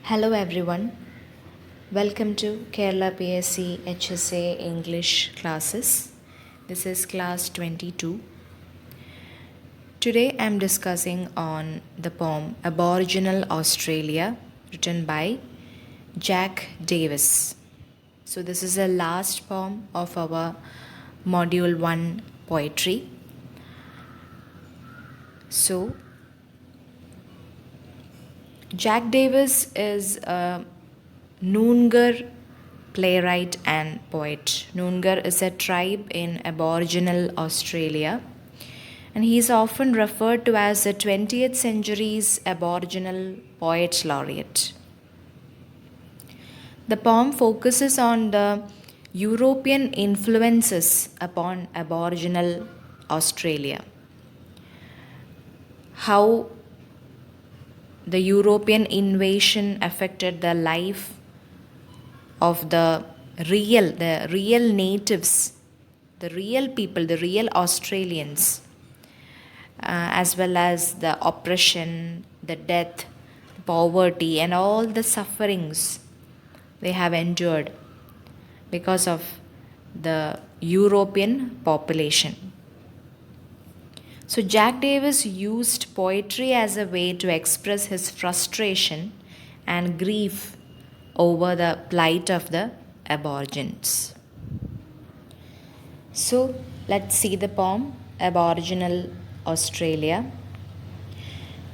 Hello everyone, welcome to Kerala PSC HSA English classes. This is class 22. Today I am discussing on the poem Aboriginal Australia written by Jack Davis. So this is the last poem of our module 1 poetry. So Jack Davis is a Noongar playwright and poet. Noongar is a tribe in Aboriginal Australia, and he is often referred to as the 20th century's Aboriginal poet laureate. The poem focuses on the European influences upon Aboriginal Australia. How the European invasion affected the life of the real natives, the real people, the real Australians, as well as the oppression, the death, poverty, and all the sufferings they have endured because of the European population. So Jack Davis used poetry as a way to express his frustration and grief over the plight of the Aborigines. So let's see the poem Aboriginal Australia.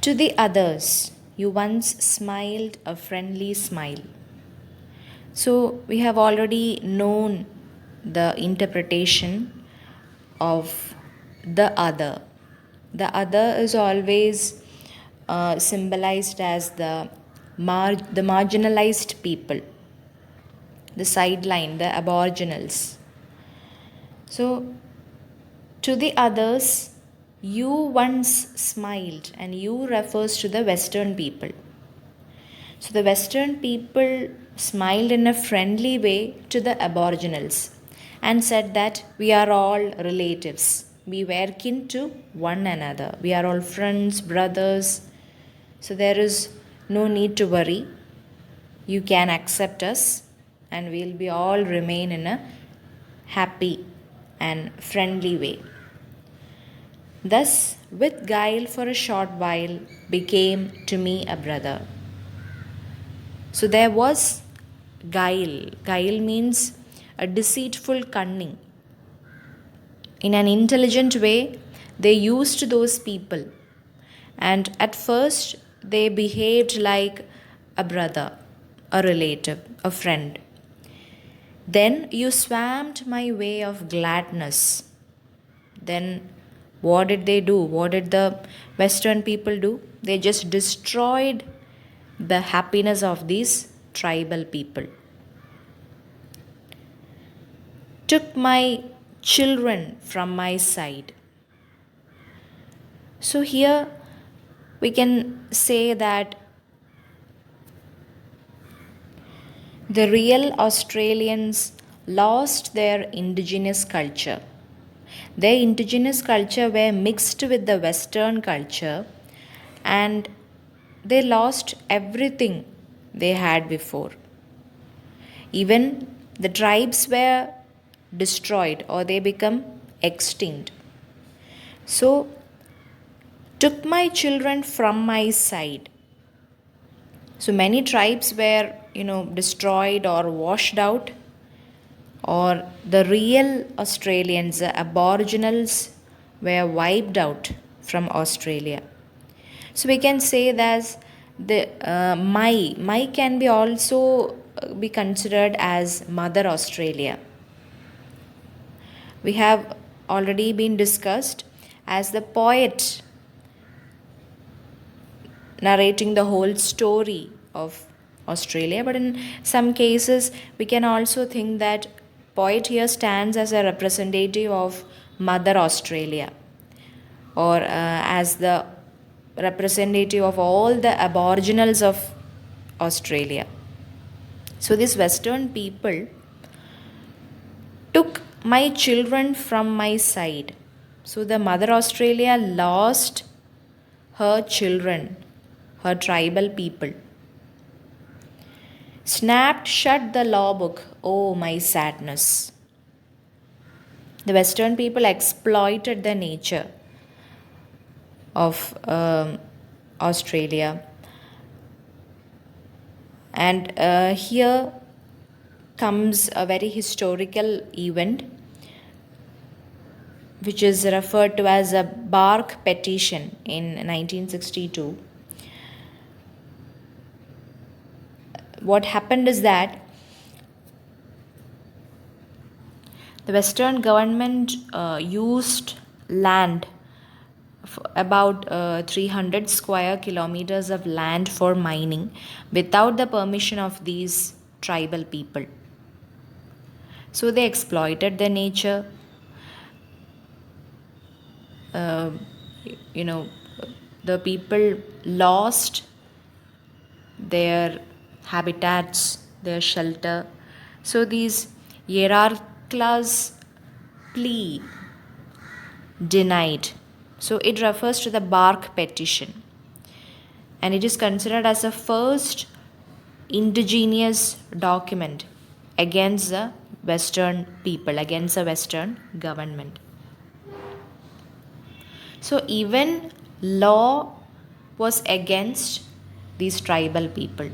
To the others, you once smiled a friendly smile. So we have already known the interpretation of the other. The other is always symbolized as the marginalized people, the sideline, the aboriginals. So, to the others, you once smiled, and you refers to the Western people. So, the Western people smiled in a friendly way to the aboriginals and said that we are all relatives. We were kin to one another. We are all friends, brothers. So there is no need to worry. You can accept us and we'll be all remain in a happy and friendly way. Thus, with guile for a short while, became to me a brother. So there was guile. Guile means a deceitful cunning. In an intelligent way, they used those people. And at first, they behaved like a brother, a relative, a friend. Then you swamped my way of gladness. Then what did they do? What did the Western people do? They just destroyed the happiness of these tribal people. Took my children from my side. So here we can say that the real Australians lost their indigenous culture. Their indigenous culture were mixed with the Western culture, and they lost everything they had before. Even the tribes were destroyed or they become extinct. So, took my children from my side. So many tribes were, destroyed or washed out, or the real Australians, the Aboriginals, were wiped out from Australia. So we can say that the my can be also be considered as Mother Australia. We have already been discussed as the poet narrating the whole story of Australia, but in some cases we can also think that poet here stands as a representative of Mother Australia, or as the representative of all the aboriginals of Australia. So these Western people took my children from my side. So the Mother Australia lost her children, her tribal people. Snapped shut the law book. Oh, my sadness. The Western people exploited the nature of Australia. And here comes a very historical event which is referred to as a bark petition in 1962. What happened is that the Western government used land, about 300 square kilometers of land for mining without the permission of these tribal people. So they exploited the nature. The people lost their habitats, their shelter. So these hierarchs plea denied. So it refers to the bark petition, and it is considered as a first indigenous document against the Western people, against the Western government. So even law was against these tribal people.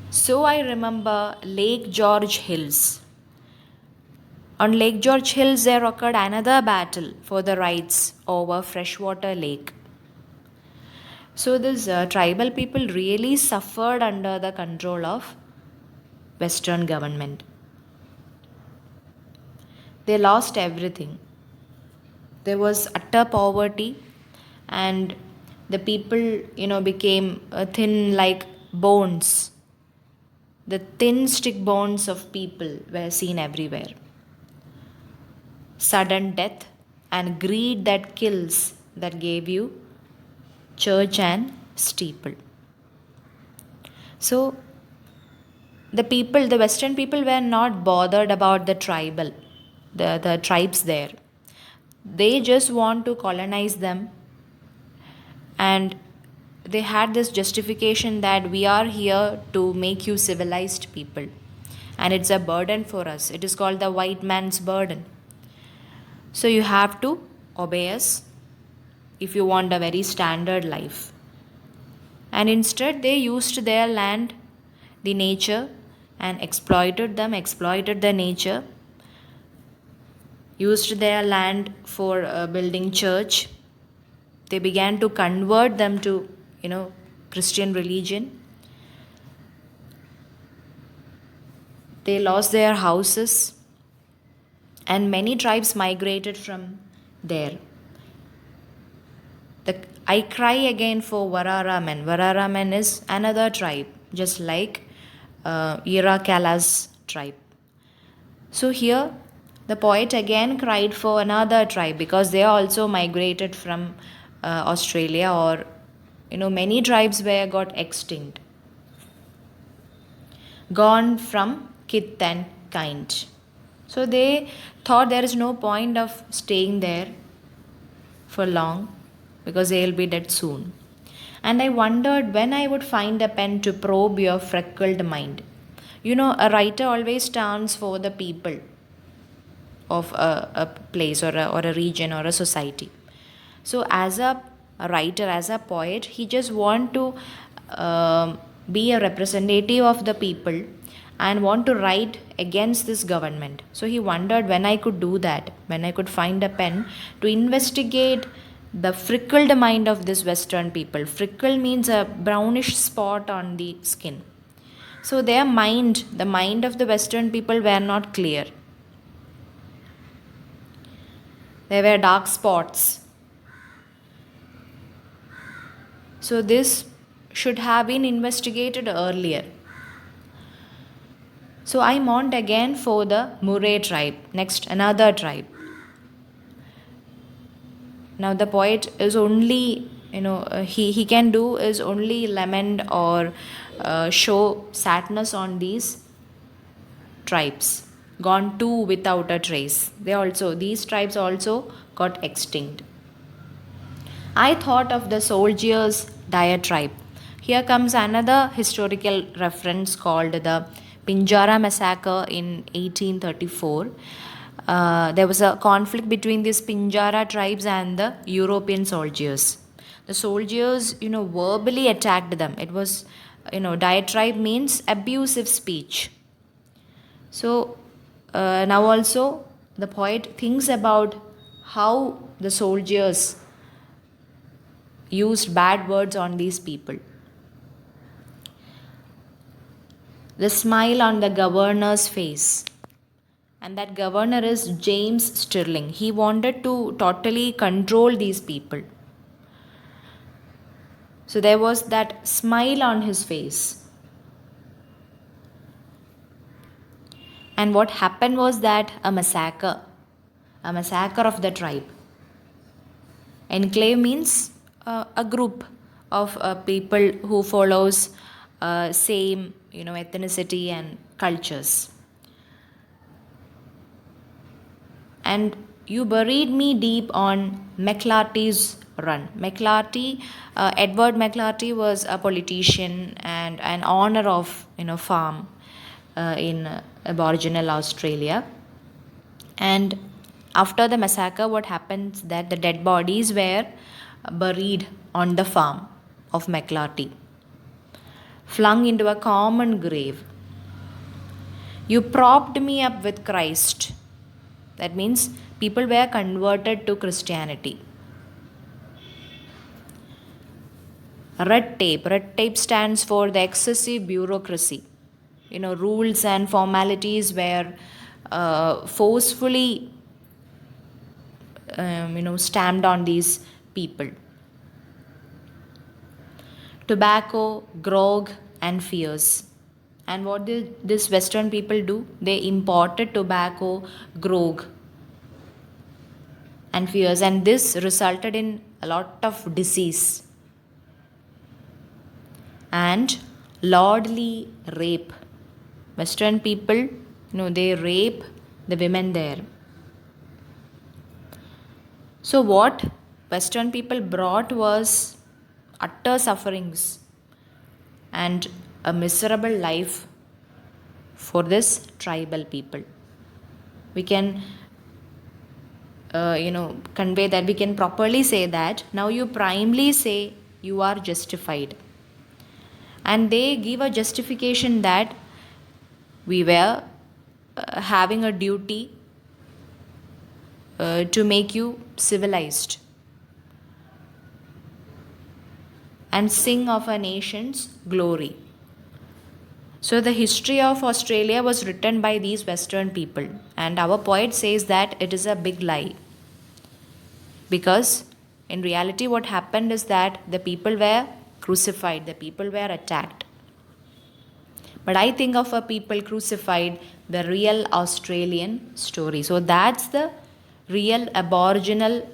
So I remember Lake George Hills. On Lake George Hills, there occurred another battle for the rights over freshwater lake. So these tribal people really suffered under the control of Western government. They lost everything. There was utter poverty, and the people, became thin like bones. The thin stick bones of people were seen everywhere. Sudden death and greed that kills, that gave you church and steeple. So the Western people were not bothered about the tribes there. They just want to colonize them, and they had this justification that we are here to make you civilized people, and it's a burden for us. It is called the white man's burden. So you have to obey us if you want a very standard life. And instead they used their land, the nature, and exploited the nature, used their land for building church. They began to convert them to, Christian religion. They lost their houses, and many tribes migrated from there. I cry again for Wararaman. Wararaman is another tribe, just like Irakala's tribe. So here, the poet again cried for another tribe because they also migrated from Australia, or many tribes got extinct, gone from kith and kind. So they thought there is no point of staying there for long because they will be dead soon. And I wondered when I would find a pen to probe your freckled mind. A writer always stands for the people of a place or a region or a society. So as a writer, as a poet, he just want to be a representative of the people and want to write against this government. So he wondered when I could do that, when I could find a pen to investigate the freckled mind of this Western people. Freckle means a brownish spot on the skin. So their mind, the mind of the Western people, were not clear. There were dark spots. So this should have been investigated earlier. So I mourned again for the Murray tribe. Next, another tribe. Now the poet is only, he can do is only lament or show sadness on these tribes, gone too without a trace. These tribes also got extinct. I thought of the soldiers' diatribe. Here comes another historical reference called the Pinjara Massacre in 1834. There was a conflict between these Pinjara tribes and the European soldiers. The soldiers, verbally attacked them. It was, diatribe means abusive speech. So now also the poet thinks about how the soldiers used bad words on these people. The smile on the governor's face. And that governor is James Stirling. He wanted to totally control these people. So there was that smile on his face. And what happened was that a massacre of the tribe. Enclave means a group of people who follows same ethnicity and cultures. And you buried me deep on McClarty's run. Edward McClarty was a politician and an owner of farm in Aboriginal Australia. And after the massacre, what happens that the dead bodies were buried on the farm of McClarty, flung into a common grave. You propped me up with Christ. That means people were converted to Christianity. Red tape. Red tape stands for the excessive bureaucracy. Rules and formalities were forcefully stamped on these people. Tobacco, grog, and fears. And what did these Western people do? They imported tobacco, grog, and fears, and this resulted in a lot of disease. And lordly rape. Western people, they rape the women there. So what Western people brought was utter sufferings and a miserable life for this tribal people. We can convey that, we can properly say that now you primarily say you are justified. And they give a justification that we were having a duty to make you civilized and sing of a nation's glory. So the history of Australia was written by these Western people, and our poet says that it is a big lie. Because in reality what happened is that the people were crucified, the people were attacked. But I think of a people crucified, the real Australian story. So that's the real Aboriginal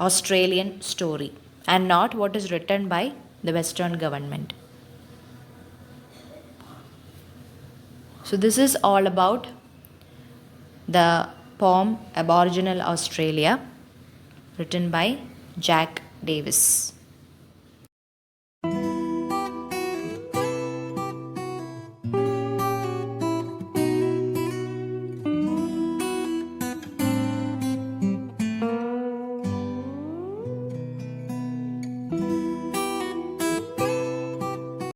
Australian story, and not what is written by the Western government. So this is all about the poem Aboriginal Australia, written by Jack Davis.